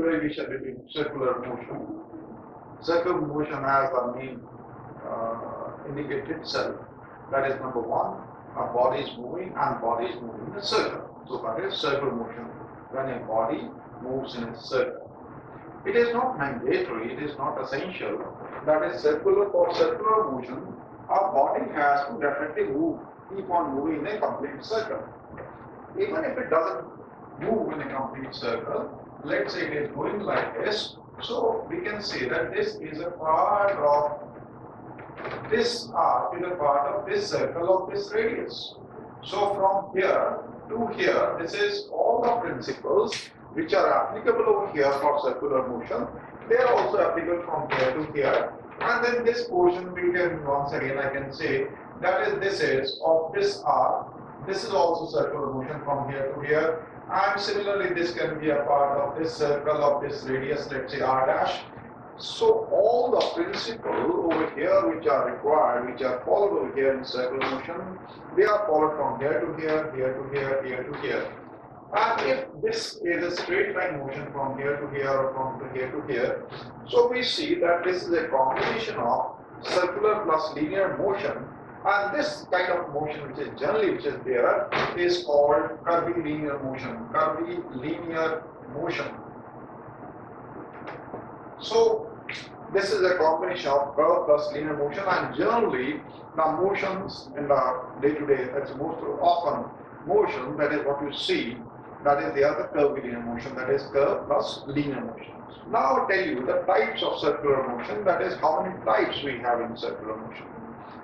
correlation between circular motion. Circular motion has the main indicated itself. That is number one, a body is moving and body is moving in a circle. So that is circular motion when a body moves in a circle. It is not mandatory, it is not essential that is circular for circular motion. Our body has to definitely keep on moving in a complete circle. Even if it doesn't move in a complete circle, let's say it is going like this, so we can say that this is a part of this arc, is a part of this circle of this radius. So from here to here, this is all the principles which are applicable over here for circular motion. They are also applicable from here to here. And then this portion we can once again I can say that is this is of this arc. This is also circular motion from here to here. And similarly this can be a part of this circle of this radius, let's say r dash. So all the principles over here which are required, which are followed over here in circular motion, they are followed from here to here, here to here, here to here. And if this is a straight line motion from here to here or from here to here, so we see that this is a combination of circular plus linear motion, and this kind of motion which is generally there is called curvilinear motion. Curvilinear motion. So this is a combination of curve plus linear motion, and generally the motions in the day-to-day, that's most often motion, that is what you see, that is the other curvilinear motion, that is curve plus linear motion. Now I'll tell you the types of circular motion, that is how many types we have in circular motion.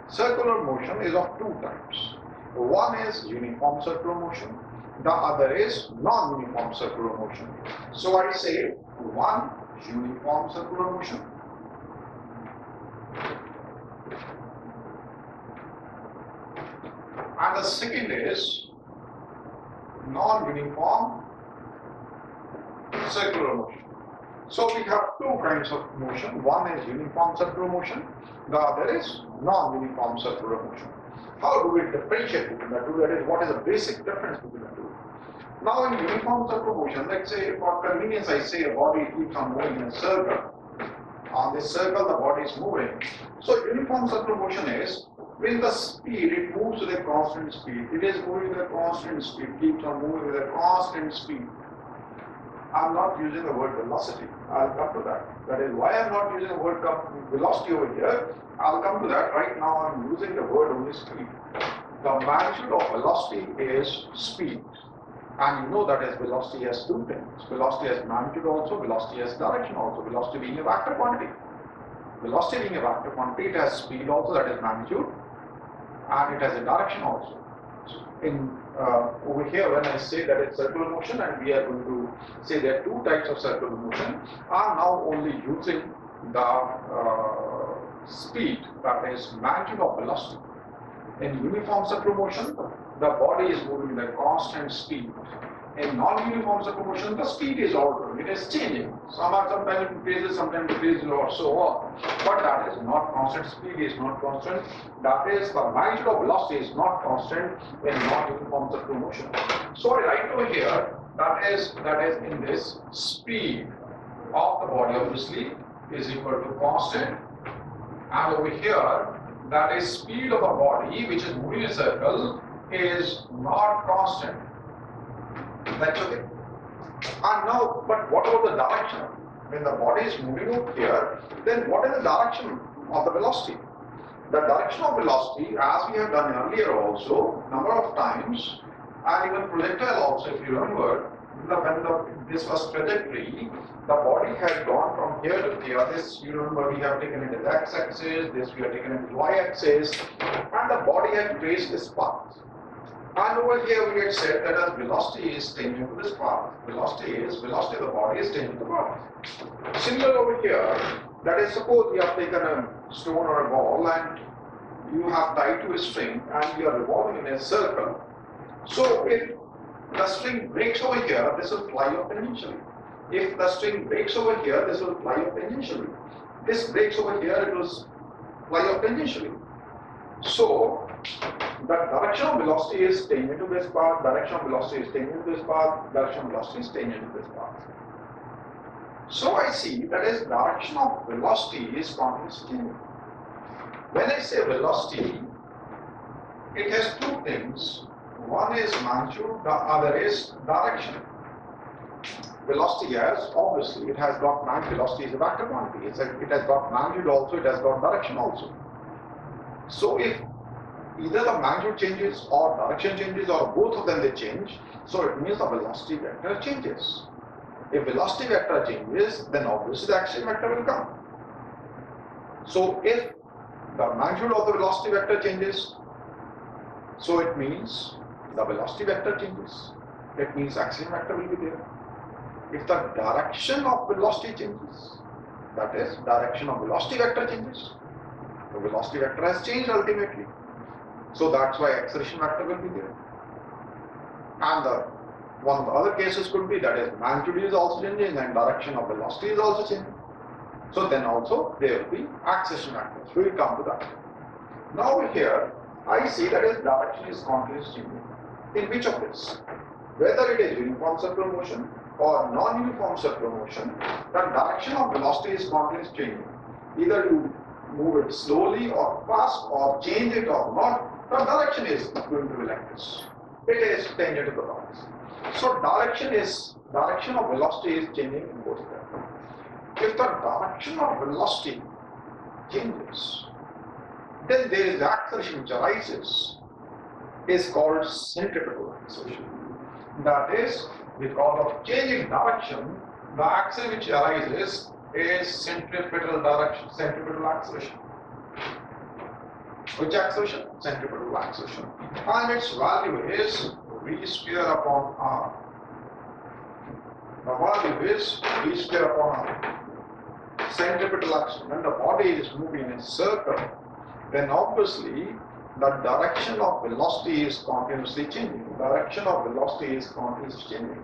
Circular motion is of two types. One is uniform circular motion, the other is non-uniform circular motion. So I say one, uniform circular motion, and the second is non-uniform circular motion. So we have two kinds of motion. One is uniform circular motion, the other is non-uniform circular motion. How do we differentiate between the two? That is, what is the basic difference between the two? Now in uniform circular motion, let's say for convenience I say a body keeps on moving in a circle. On this circle the body is moving. So uniform circular motion is when the speed, it moves with a constant speed. It is moving with a constant speed, keeps on moving with a constant speed. I am not using the word velocity. I will come to that. That is why I am not using the word velocity over here. I will come to that. Right now I am using the word only speed. The magnitude of velocity is speed. And you know that as velocity has two things. Velocity has magnitude also, velocity has direction also. Velocity being a vector quantity. Velocity being a vector quantity, it has speed also, that is magnitude. And it has a direction also. In over here, when I say that it's circular motion, and we are going to say there are two types of circular motion, are now only using the speed, that is magnitude of velocity. In uniform circular motion, the body is moving at a constant speed. In non-uniform circular motion, the speed is altering, it is changing. Sometimes it increases, sometimes it decreases, or so on. But that is not constant, speed is not constant. That is, the magnitude of velocity is not constant in non-uniform circular motion. So I write over here, that is in this, speed of the body obviously is equal to constant. And over here, that is speed of the body which is moving in a circle is not constant. That's okay. And now, but what about the direction? When the body is moving over here, then what is the direction of the velocity? The direction of velocity, as we have done earlier also, number of times, and even projectile also, if you remember, when this was trajectory, the body has gone from here to here. This, you remember, we have taken it as x-axis, this we have taken it as y-axis, and the body has traced this path. And over here we had said that as velocity is tangent to this path. Velocity of the body is tangent to the path. Similar over here, that is, suppose you have taken a stone or a ball and you have tied to a string and you are revolving in a circle. So if the string breaks over here, this will fly off tangentially. If the string breaks over here, this will fly off tangentially. This breaks over here, it will fly off tangentially. So the direction of velocity is tangent to this path, direction of velocity is tangent to this path, direction of velocity is tangent to this path. So I see that is direction of velocity is continuously changing. When I say velocity, it has two things. One is magnitude, the other is direction. Velocity has, obviously, it has got magnitude. Velocity is a vector quantity. It has got magnitude also, it has got direction also. So if either the magnitude changes or direction changes or both of them they change, so it means the velocity vector changes. If velocity vector changes, then obviously the acceleration vector will come. So if the magnitude of the velocity vector changes, so it means the velocity vector changes. It means acceleration vector will be there. If the direction of velocity changes, that is, direction of velocity vector changes, the velocity vector has changed ultimately. So that's why acceleration vector will be there. And one of the other cases could be that is magnitude is also changing and direction of velocity is also changing. So then also there will be acceleration vectors. We will come to that. Now over here, I see that is direction is continuously changing. In which of this? Whether it is uniform circular motion or non-uniform circular motion, the direction of velocity is continuously changing. Either you move it slowly or fast or change it or not, the direction is going to be like this. It is tangent to the box. So direction of velocity is changing in both of them. If the direction of velocity changes, then there is acceleration which arises, is called centripetal acceleration. That is, because of change in direction, the acceleration which arises is centripetal acceleration. Which acceleration? Centripetal acceleration. And its value is v square upon r. The value is v square upon r. Centripetal acceleration. When the body is moving in a circle, then obviously the direction of velocity is continuously changing. Direction of velocity is continuously changing.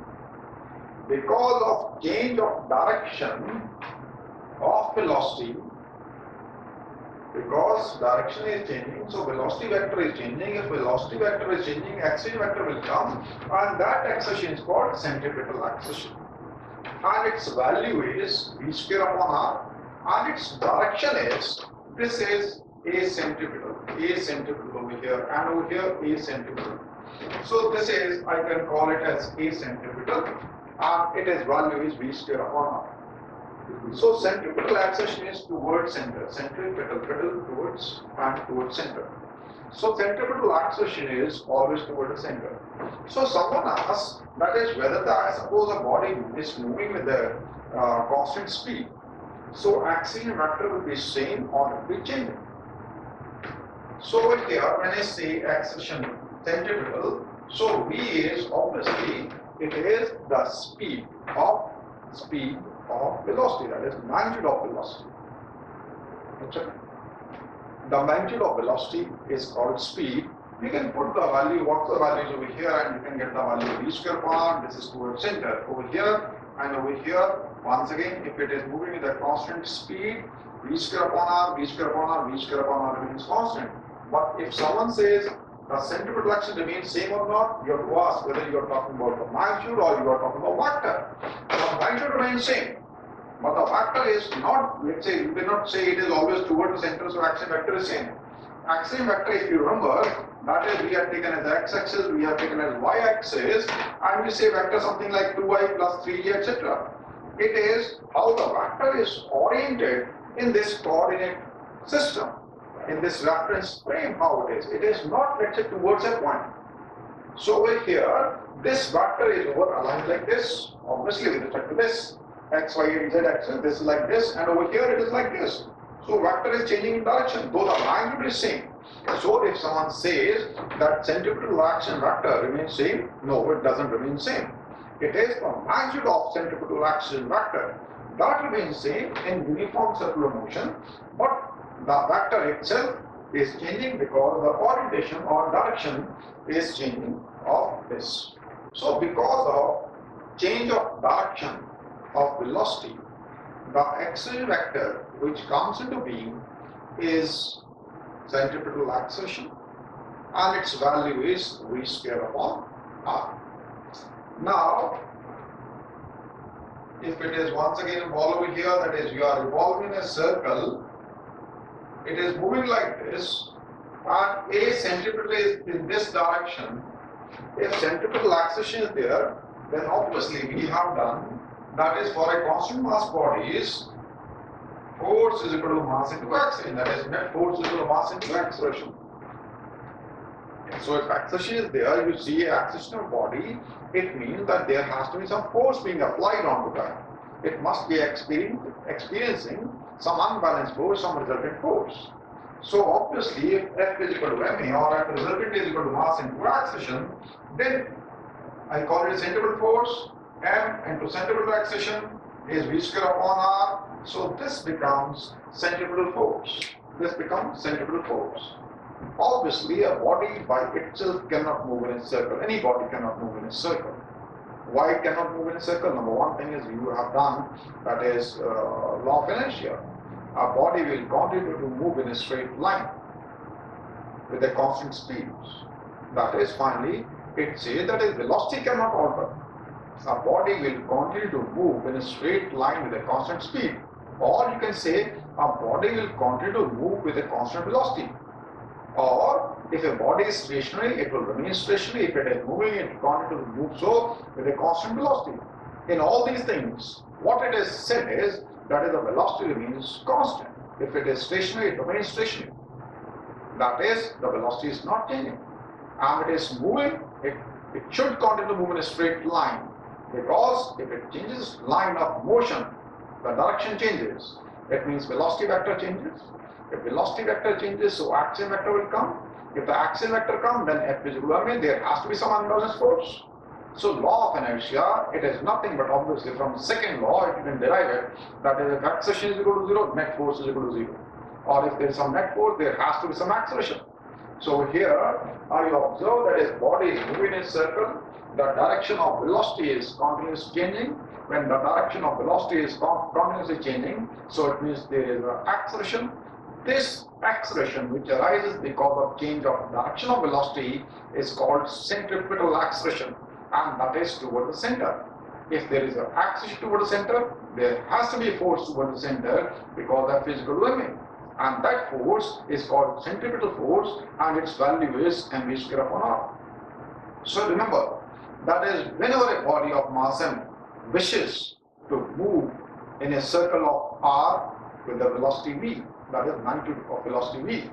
Because of change of direction of velocity, because direction is changing, so velocity vector is changing. If velocity vector is changing, acceleration vector will come, and that acceleration is called centripetal acceleration. And its value is v square upon r, and its direction is, this is a centripetal over here, and over here a centripetal. So this is, I can call it as a centripetal, and its value is v square upon r. So centripetal acceleration is towards center, centripetal towards and towards center. So centripetal acceleration is always towards the center. So someone asks, that is whether suppose a body is moving with a constant speed, so acceleration vector will be same or it will be changing. So over here, when I say acceleration centripetal, so v is obviously it is the speed of velocity, that is magnitude of velocity. The magnitude of velocity is called speed. You can put the value, what's the values over here, and you can get the value v square upon r. This is towards center. Over here and over here, once again, if it is moving with a constant speed, v square upon r, v square upon r, v square upon r remains constant. But if someone says the centripetal acceleration remains same or not, you have to ask whether you are talking about the magnitude or you are talking about vector. The magnitude remains same, but the vector is not, let's say, you cannot say it is always toward the center, so acceleration vector is same. Acceleration vector, if you remember, that is we have taken as x-axis, we have taken as y-axis, and we say vector something like 2y plus 3y, etc. It is how the vector is oriented in this coordinate system, in this reference frame, how it is. It is not, let's say, towards a point. So over here, this vector is over aligned like this, obviously with respect to this, x, y, and z axis, this is like this, and over here it is like this. So vector is changing in direction, though the magnitude is same. So if someone says that centripetal action vector remains same, no, it doesn't remain same. It is the magnitude of centripetal action vector that remains same in uniform circular motion, but the vector itself is changing because the orientation or direction is changing of this. So because of change of direction of velocity, the acceleration vector which comes into being is centripetal acceleration, and its value is v square upon r. Now, if it is once again involved over here, that is you are revolving a circle, it is moving like this, and a centripetal is in this direction. If centripetal acceleration is there, then obviously we have done, that is for a constant mass bodies, force is equal to mass into acceleration, that is net force is equal to mass into acceleration. So if acceleration is there, you see acceleration of body, it means that there has to be some force being applied onto that. It must be experiencing some unbalanced force, some resultant force. So obviously if F is equal to ma or F resultant is equal to mass into acceleration, then I call it centripetal force, m into centripetal acceleration is v square upon r. So this becomes centripetal force. This becomes centripetal force. Obviously a body by itself cannot move in a circle. Any body cannot move in a circle. Why it cannot move in a circle? Number one thing is you have done, that is law of inertia. A body will continue to move in a straight line with a constant speed. That is, finally, it says that its velocity cannot alter. A body will continue to move in a straight line with a constant speed. Or you can say a body will continue to move with a constant velocity. Or if a body is stationary, it will remain stationary. If it is moving, it will continue to move so with a constant velocity. In all these things, what it is said is that is the velocity remains constant. If it is stationary, it remains stationary. That is, the velocity is not changing. And it is moving, it should continue to move in a straight line. Because if it changes line of motion, the direction changes. It means velocity vector changes. If velocity vector changes, so axial vector will come. If the axial vector comes, then F is equal to ma. There has to be some unbalanced force. So law of inertia, it is nothing but obviously from the second law, if you can derive it, that is if acceleration is equal to 0, net force is equal to 0. Or if there is some net force, there has to be some acceleration. So here, you observe that if body is moving in a circle, the direction of velocity is continuously changing. When the direction of velocity is continuously changing, so it means there is an acceleration. This acceleration, which arises because of change of direction of velocity, is called centripetal acceleration, and that is toward the center. If there is an acceleration toward the center, there has to be a force toward the center because of physical limit. And that force is called centripetal force, and its value is mv square upon r. So remember, that is whenever a body of mass m wishes to move in a circle of r with the velocity v, that is magnitude of velocity v.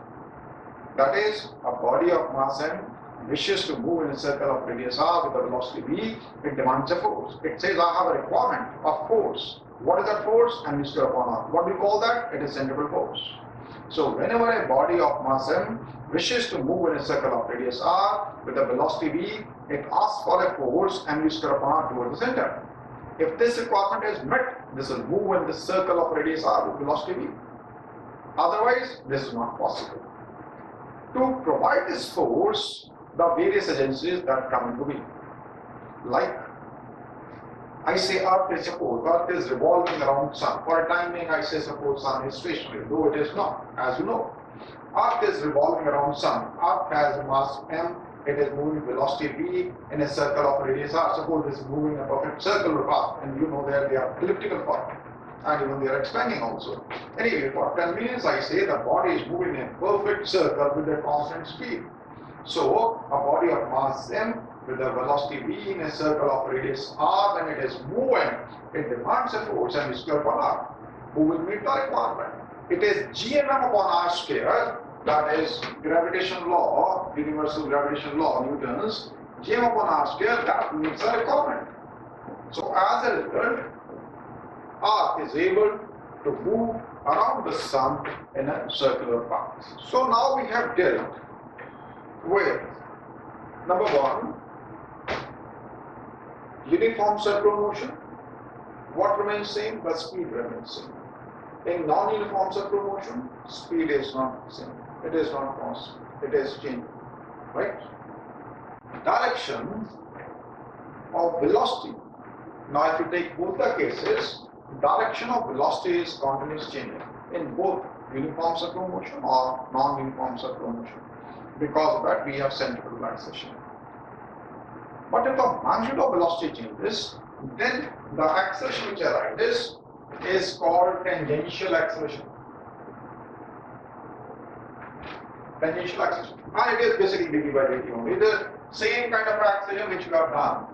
That is, a body of mass m wishes to move in a circle of radius r with the velocity v, it demands a force. It says I have a requirement of force. What is that force? mv square upon r. What do we call that? It is centripetal force. So whenever a body of mass m wishes to move in a circle of radius r with a velocity v, it asks for a force mv square upon r towards the center. If this requirement is met, this will move in the circle of radius r with velocity v. Otherwise, this is not possible. To provide this force, the various agencies that come into being, like I say Earth is suppose Earth is revolving around Sun. For a time being, I say suppose Sun is stationary, though it is not, as you know. Earth is revolving around Sun. Earth has a mass m. It is moving velocity v in a circle of radius r. Suppose this is moving a perfect circular path, and you know that they are elliptical path, and even they are expanding also. Anyway, for convenience, I say the body is moving in a perfect circle with a constant speed. So a body of mass m with a velocity v in a circle of radius r, when it is moving, it demands a force mv square upon r. Who will meet the requirement? It is gmm upon r square, that is gravitation law, universal gravitation law, Newton's, gm upon r square, that meets the requirement. So as a result, Earth is able to move around the Sun in a circular path. So now we have dealt with number one, uniform circular motion. What remains same? The speed remains same. In non-uniform circular motion, speed is not same. It is not constant. It is changing. Right? Direction of velocity. Now if you take both the cases, direction of velocity is continuously changing in both uniform circular motion or non-uniform circular motion. Because of that, we have centripetal acceleration. But if the magnitude of velocity changes, then the acceleration which I write this is called tangential acceleration. Tangential acceleration. And it is basically dt by dt only. The same kind of acceleration which we have done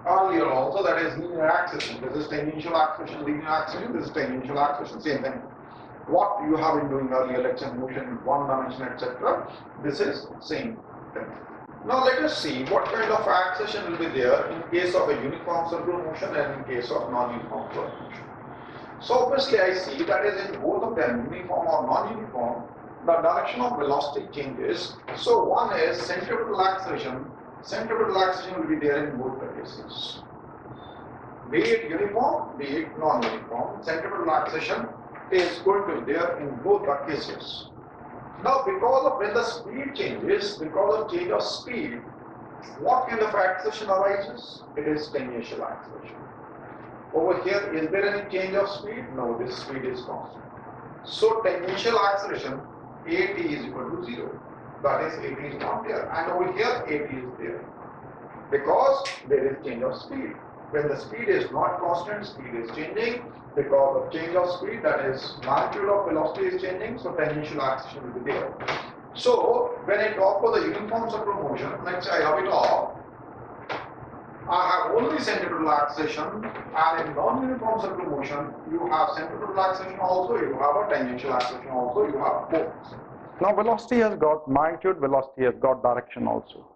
earlier also, that is linear acceleration. This is tangential acceleration, linear acceleration, this is tangential acceleration, same thing. What you have been doing earlier, let's say motion in one dimension, etc. This is same thing. Now let us see what kind of acceleration will be there in case of a uniform circular motion and in case of non-uniform circular motion. So obviously I see that is in both of them, uniform or non-uniform, the direction of velocity changes. So one is centripetal acceleration. Centripetal acceleration will be there in both the cases. Be it uniform, be it non-uniform, centripetal acceleration is going to be there in both the cases. Now because of when the speed changes, because of change of speed, what kind of acceleration arises? It is tangential acceleration. Over here, is there any change of speed? No, this speed is constant. So tangential acceleration, at is equal to 0. That is, at is not there. And over here, at is there. Because there is change of speed. When the speed is not constant, speed is changing. Because of change of speed, that is, magnitude of velocity is changing, so tangential acceleration will be there. So, when I talk about the uniform circular motion, let's say I rub it off, I have only centripetal acceleration, and in non-uniform circular motion, you have centripetal acceleration also, you have a tangential acceleration also, you have both. Now velocity has got magnitude, velocity has got direction also.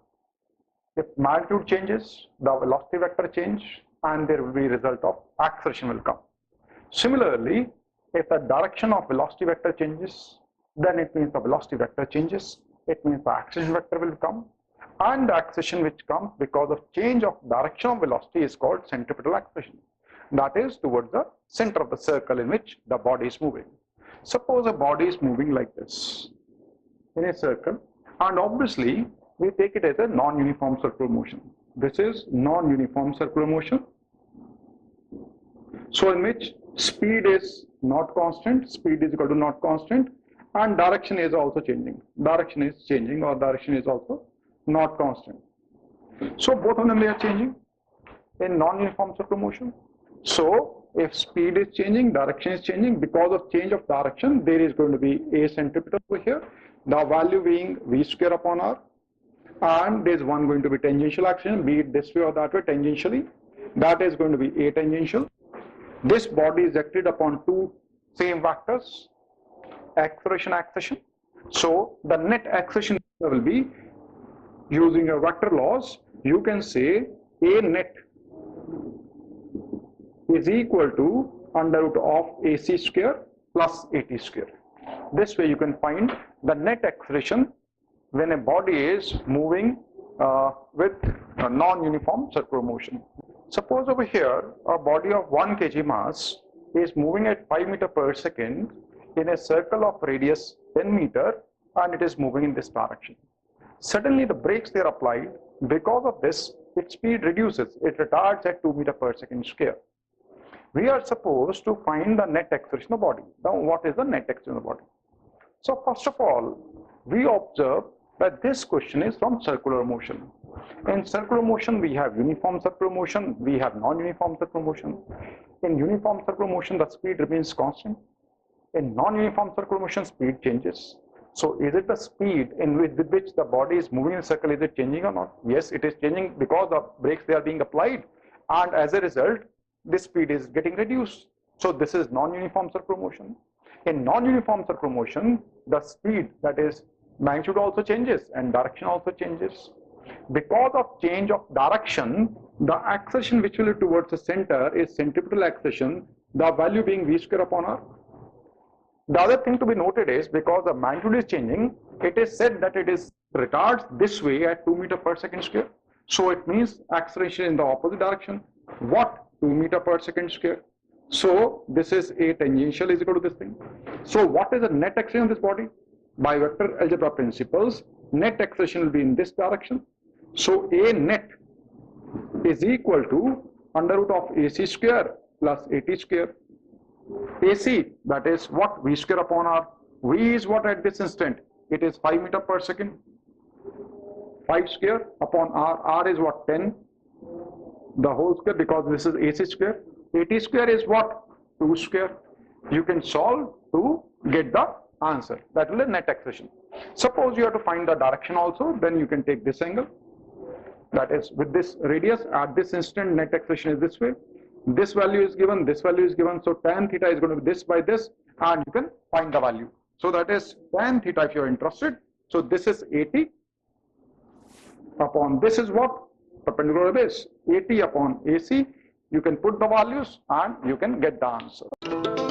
If magnitude changes, the velocity vector change, and there will be result of acceleration will come. Similarly, if the direction of velocity vector changes, then it means the velocity vector changes, it means the acceleration vector will come. And the acceleration which comes because of change of direction of velocity is called centripetal acceleration. That is towards the center of the circle in which the body is moving. Suppose a body is moving like this in a circle, and obviously we take it as a non-uniform circular motion. This is non-uniform circular motion. So in which speed is not constant, speed is equal to not constant, and direction is also changing. Direction is changing, or direction is also not constant. So both of them they are changing in non-uniform circular motion. So if speed is changing, direction is changing, because of change of direction, there is going to be a centripetal over here, the value being v square upon r, and there is one going to be tangential acceleration, be it this way or that way tangentially, that is going to be a tangential. This body is acted upon two same vectors, acceleration, acceleration. So the net acceleration will be, using your vector laws, you can say a net is equal to under root of ac square plus at square. This way you can find the net acceleration when a body is moving with a non-uniform circular motion. Suppose over here a body of 1 kg mass is moving at 5 meters per second in a circle of radius 10 meters, and it is moving in this direction. Suddenly the brakes they are applied. Because of this, its speed reduces. It retards at 2 meters per second square. We are supposed to find the net acceleration of the body. Now, what is the net acceleration of the body? So, first of all, we observe that this question is from circular motion. In circular motion, we have uniform circular motion, we have non-uniform circular motion. In uniform circular motion, the speed remains constant. In non-uniform circular motion, speed changes. So is it the speed with which the body is moving in a circle, is it changing or not? Yes, it is changing because the brakes they are being applied, and as a result, this speed is getting reduced. So this is non-uniform circular motion. In non-uniform circular motion, the speed, that is magnitude, also changes and direction also changes. Because of change of direction, the acceleration which will be towards the center is centripetal acceleration, the value being v square upon r. The other thing to be noted is, because the magnitude is changing, it is said that it is retards this way at 2 meters per second square. So it means acceleration in the opposite direction. What? 2 meters per second square. So this is a tangential is equal to this thing. So what is the net acceleration of this body? By vector algebra principles, net acceleration will be in this direction. So a net is equal to under root of ac square plus at square. AC, that is what? V square upon r. V is what at this instant? It is 5 meters per second. 5 square upon r. R is what? 10. the whole square, because this is AC square. 80 square is what? 2 square. You can solve to get the answer. That will be net acceleration. Suppose you have to find the direction also, then you can take this angle. That is, with this radius, at this instant, net acceleration is this way. This value is given, this value is given. So tan theta is going to be this by this, and you can find the value. So that is tan theta if you're interested. So this is 80 upon this is what? Perpendicular to this. 80 upon AC. You can put the values and you can get the answer.